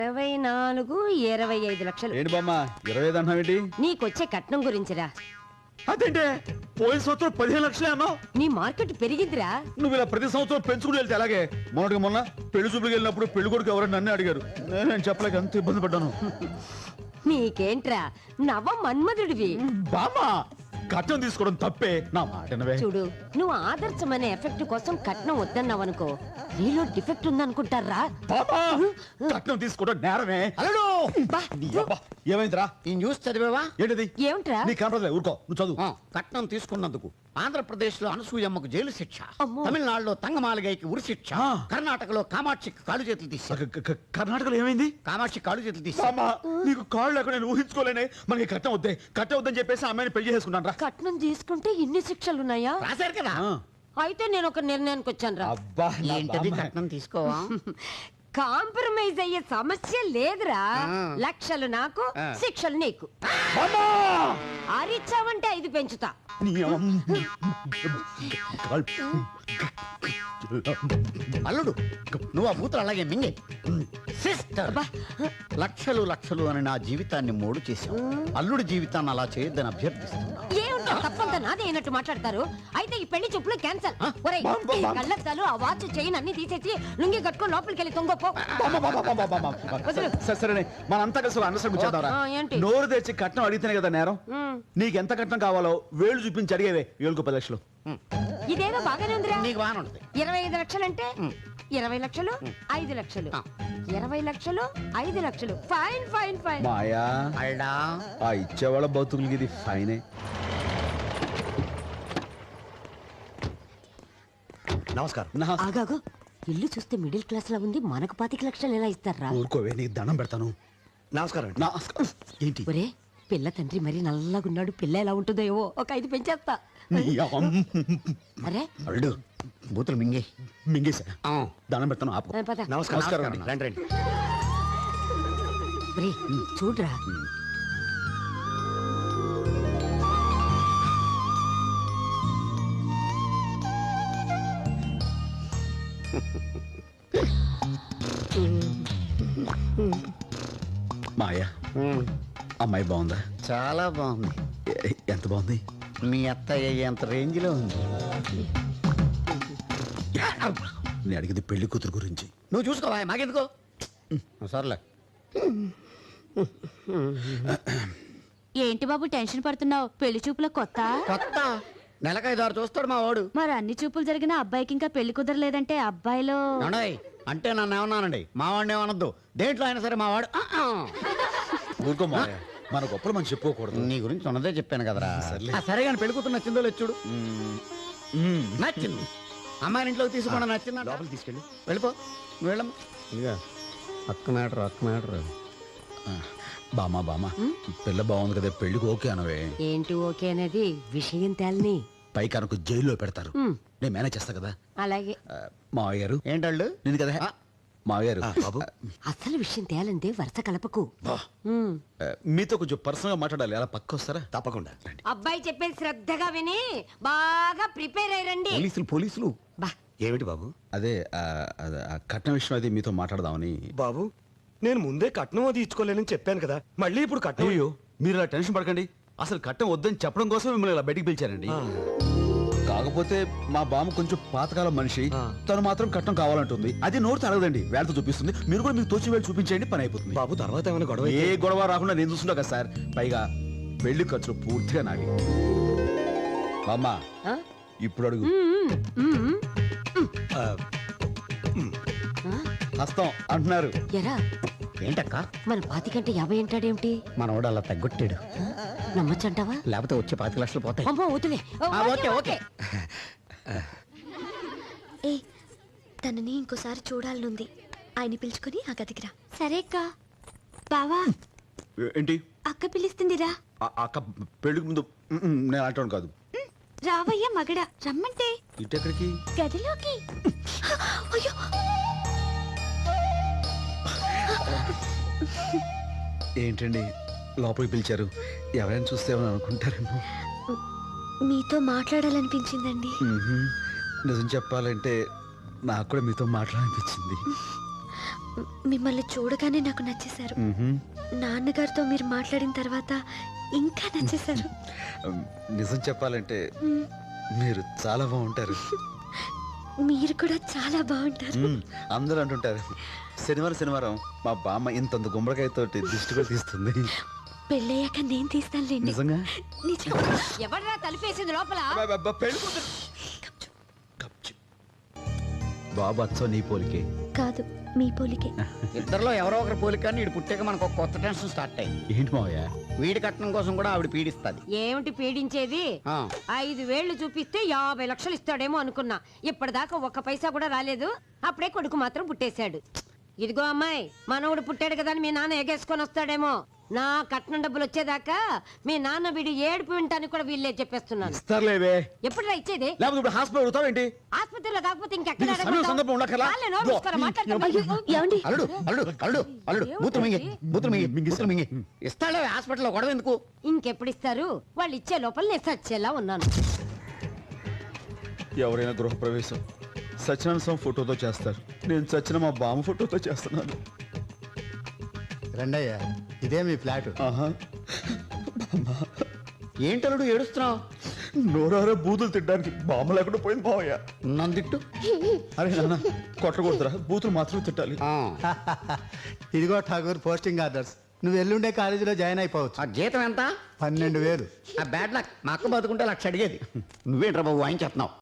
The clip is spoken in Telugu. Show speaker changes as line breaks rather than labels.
24, 25 లక్షలు.
ఏంటి బామ్మ 25 అన్నావేంటి?
నీకొచ్చే కట్నం గురించిరా.
అదేంటే పోయిన సంవత్సరం 15 లక్షలే అన్నావు.
నీ మార్కెట్ పెరిగిందిరా.
నువ్వు ఇలా ప్రతి సంవత్సరం పెంచుకుని వెళ్తే అలాగే. మొన్న పెళ్లి చూపులకు వెళ్ళినప్పుడు పెళ్లి కొడుకు ఎవరైనా నన్ను అడిగారు. నేను చెప్పలేక ఎంత ఇబ్బంది పడ్డాను.
నీకేంట్రా నవ మన్మధుడివి.
బామ్మ కట్నం తీసుకోవడం తప్పే. నా మాట
చూడు, నువ్వు ఆదర్శమనే ఎఫెక్ట్ కోసం కట్నం వద్దన్నావనుకో, నీలో డిఫెక్ట్ ఉందనుకుంటారా.
కట్నం తీసుకోవడం నేరమే. ఏమైందిరా?
ఈ న్యూస్ చదివేవా?
ఏంటిది?
ఏమిట్రా?
నీ కనపడలే, ఊరుకో, నువ్వు చదువు.
కట్నం తీసుకున్నందుకు ఆంధ్రప్రదేశ్ లో అనసూయమ్మకు జైలు శిక్ష, తమిళనాడులో తంగమాలిగైకి ఉరి శిక్ష, కర్ణాటకలో కామాక్షికి కాళ్ళు చేతులు తీశారు.
కర్ణాటకలో ఏమైంది?
కామాక్షి కాళ్ళు చేతులు తీశారు.
నీకు కాళ్ళు లేక నేను ఊహించుకోలేనే. మనకి కట్నం వద్దని చెప్పేసి అమ్మాయిని పెళ్లి చేసుకున్నాను రా.
కట్నం తీసుకుంటే ఇన్ని శిక్షలున్నాయా?
రాశారు కదా.
అయితే నేను ఒక నిర్ణయానికి వచ్చాను రా.
ఏంటది? కట్నం తీసుకోవా?
కాంప్రమైజ్ అయ్యే సమస్య లేదురా. లక్షలు నాకు, శిక్షలు నీకు. ఆరిచ్చావంటే 5 పెంచుతా.
అల్లుడు నువ్వు ఆ బూతులు అలాగే మింగే. సిస్టర్, లక్షలు లక్షలు అని నా జీవితాన్ని మోడు చేశావు. అల్లుడి జీవితాన్ని అలా చేయొద్దని అభ్యర్థిస్తున్నా.
ఏముంటా తప్పంతా నాదే అయినట్టు మాట్లాడతారు. అయితే ఈ పెళ్లి చూపులు క్యాన్సల్. కళ్ళద్దాలు, ఆ వాచ్ చైన్ అన్ని తీసేసి లుంగి కట్టుకొని లోపలికి వెళ్ళి తొంగపో.
సరే మనంతా కలిసి అండర్స్టాండ్ చేద్దాం. నోరు తెచ్చి కట్నం అడిగితేనే కదా నేరం. నీకెంత కట్నం కావాలో వేలు చూపించి అడిగేవే. 10 లక్షలు.
ఇదేదో బాగానే ఉందిరా.
నీకు బాగానే ఉంటుంది.
25 లక్షలు అంటే 20 లక్షలు, 5 లక్షలు, 20 లక్షలు, 5 లక్షలు. Fine fine fine.
మాయా ఆ ఇచ్చేవాళ్ళ బతుకులకి ఇది ఫైనే.
నమస్కారం.
ఆగాగు, ఇల్లు చూస్తే మిడిల్ క్లాస్ లా ఉంది. మనకు 25 లక్షలు ఎలా ఇస్తారా?
ఊరుకోవే, నీకు దండం పెడతాను.
నమస్కారం.
ఏంటి?
ఒరే, పిల్ల తండ్రి మరి నల్లగున్నాడు. పిల్ల ఎలా ఉంటుందో ఏవో ఒక 5 పెంచేస్తా. అరే
అల్లుడు బూతులు
మింగేసా. దండం పెడతాను, ఆపు.
నమస్కారం. రండి.
చూడరా,
మాయా అమ్మాయి బాగుందా?
చాలా బాగుంది.
ఎంత బాగుంది?
మీ అత్తయ్య ఎంత రేంజ్ లో ఉంది.
నేను అడిగింది పెళ్లి కూతురు గురించి.
నువ్వు చూసుకోవా, మాకెందుకో. సర్లే.
ఏంటి బాబు టెన్షన్ పడుతున్నావు? పెళ్లి చూపుల కొత్త
నెలకు 5-6 చూస్తాడు మా వాడు.
మరి అన్ని చూపులు జరిగిన అబ్బాయికి ఇంకా పెళ్లి కుదరలేదంటే అబ్బాయిలో
అంటే నన్ను ఏమన్నానండి, మా వాడిని ఏమనొద్దు. దేంట్లో అయినా సరే మా వాడు.
ఊరుకో మాయా, మన గొప్పలు మనం చెప్పుకోకూడదు.
నీ గురించి ఉన్నదే చెప్పాను కదరా. సరే కానీ పెళ్లి కూతురు నచ్చిందో లేచుడు. నచ్చింది. అమ్మాయిని ఇంట్లోకి తీసుకోండి. నచ్చిందా? లోపలికి తీసుకెళ్ళి వెళ్ళిపో. వెళ్ళమ్మా. ఇదిగా అక్క మ్యాటర్.
బామా పిల్ల బాగుంది కదా, పెళ్లికి ఓకే అనవే.
ఏంటి ఓకే అనేది? విషయం తేలని.
పైకి అనుకు జైల్లో పెడతారు. నేను మేనేజ్ చేస్తా కదా.
అలాగే.
మావయ్య గారు.
ఏంటళ్ళు?
నేను కదా మావయ్య గారు. బాబు
అసలు విషయం తేలందే వరుస కలపకు.
మీతో కొంచెం పర్సనల్ గా మాట్లాడాలి. అలా పక్క వస్తారా?
తప్పకుండా.
అబ్బాయి చెప్పేది శ్రద్ధగా విని బాగా ప్రిపేర్ అయ్యండి.
పోలీసులు
బా
ఏమిటి బాబు?
అదే కట్నం విషయం అది మీతో మాట్లాడదామని.
బాబు నేను ముందే కట్నం అది ఇచ్చుకోలేనని చెప్పాను కదా, మళ్ళీ ఇప్పుడు కట్నం.
అయ్యో మీరు ఇలా టెన్షన్ పడకండి. అసలు కట్నం వద్దని చెప్పడం కోసం మిమ్మల్ని ఇలా బయటికి పిలిచారండి. కాకపోతే మా బామ్మ కొంచెం పాతకాలం మనిషి. తను మాత్రం కట్నం కావాలంటుంది. అది నోరు అడగదండి, వేళతో చూపిస్తుంది. మీరు కూడా మీకు తోచి వేళ చూపించేయండి, పని అయిపోతుంది.
బాబు తర్వాత ఏమైనా గొడవ?
ఏ గొడవ రాకుండా నేను చూస్తున్నా కదా సార్. పైగా పెళ్లి ఖర్చులు పూర్తిగా నావి. బామ్మ ఇప్పుడు అడుగు. హస్తం అంటున్నారు.
ఎరా
ఏంటక్క?
మన 25 కంటే 50 అంటాడేమిటి?
మనోడు అలా తగ్గొట్టాడు.
నమ్మచ్చంటావా?
లేకపోతే వచ్చే 25 లక్షలు పోతాయి.
అమ్మో వదిలే.
ఓకే.
ఏ తనని ఇంకోసారి చూడాలనుంది. ఆయన పిలుచుకొని ఆ గదికి రా.
సరే అక్క. బావా
ఏంటి?
అక్క పిలుస్తుందిరా.
అక్క పెళ్లికి ముందు నేను అంటాను కాదు.
రావయ్యా మగడా, రమ్మంటే.
ఇటెక్కడికి?
గదిలోకి. అయ్యో
ఏంటండి లోపలికి పిలిచారు? ఎవరైనా చూస్తే ఏమని అనుకుంటారేమో.
మీతో మాట్లాడాలనిపించిందండి.
నిజం చెప్పాలంటే నాకు కూడా మీతో మాట్లాడాలనిపించింది.
మిమ్మల్ని చూడగానే నాకు నచ్చేశారు. నాన్నగారితో మీరు మాట్లాడిన తర్వాత ఇంకా నచ్చేశారు.
నిజం చెప్పాలంటే మీరు చాలా బాగుంటారు.
మీరు కూడా చాలా బాగుంటారు.
అందరూ అంటుంటారు. శనివారం మా బామ్మ ఇంతంత గుమ్మడికాయతో దిష్టి కూడా తీస్తుంది.
పెళ్ళయ్యాక నేను తీస్తానులేండి.
నిజంగా?
నిజం.
ఎవడరా తలుపేసింది లోపల?
బాబు అచ్చో నీ పోలికే.
కాదు, మీ పోలికే.
ఇద్దరిలో ఎవరో ఒకరు పోలిక కానీ వీడు పుట్టాక మనకు ఒక కొత్త టెన్షన్ స్టార్ట్ అయ్యి.
ఏంటి మావయ్య?
వీడి కట్నం కోసం కూడా ఆవిడ పీడిస్తుంది.
ఏమిటి పీడించేది? 5 వేళ్లు చూపిస్తే 50 లక్షలు ఇస్తాడేమో అనుకున్నా. ఇప్పటిదాకా ఒక్క పైసా కూడా రాలేదు. అప్పుడే కొడుకు మాత్రం పుట్టేశాడు. ఇదిగో అమ్మాయి, మనవడు పుట్టాడు కదా అని మీ నాన్న ఎగేసుకొని వస్తాడేమో. నా కట్నం డబ్బులు వచ్చేదాకా మీ నాన్న వీడి ఏడుపు వింటానికి కూడా వీళ్ళే చెప్పేస్తున్నాను.
ఇస్తారులేవే.
ఎప్పుడురా ఇచ్చేది?
లేకపోతే ఇప్పుడు హాస్పిటల్ అడుగుతావేంటి?
ఆస్పత్రిలో కాకపోతే ఇంకెక్కడ
నీకు సమయం సందర్భం ఉండక్కర్లా?
ఏమండి?
అల్లుడు అల్లుడు అల్లుడు అల్లుడు బూతులు మింగి బూతులు మింగి బూతులు మింగి ఇస్తాడే హాస్పిటల్లో గొడవ ఎందుకు?
ఇంకెప్పుడు ఇస్తారు? వాళ్ళు ఇచ్చే లోపల నేను సచ్చేలా ఉన్నాను.
ఎవరైనా గృహప్రవేశం సత్యనారాయణ స్వామి ఫోటోతో చేస్తారు. నేను చచ్చిన మా బామ్మ ఫోటోతో చేస్తున్నాను.
రండయ్య, ఇదే మీ ఫ్లాట్.
ఆహా,
ఏంటల్లుడు ఏడుస్తున్నావు?
నోరారా బూతులు తిట్టడానికి బామ్మ లేకుండా పోయింది మావయ్య.
నన్ను తిట్టు.
అరే నాన్న, కొట్టకూడదురా, బూతులు మాత్రం తిట్టాలి.
ఇదిగో ఠాగూర్ పోస్టింగ్ ఆర్డర్స్. నువ్వు ఎల్లుండే కాలేజీలో జాయిన్ అయిపోవచ్చు.
ఆ జీతం ఎంత?
12,000.
ఆ బ్యాడ్ లక్. మా అక్క బతుకుంటే 1,00,000 అడిగేది. నువ్వేంట్రా బాబు వాయించేస్తున్నావు?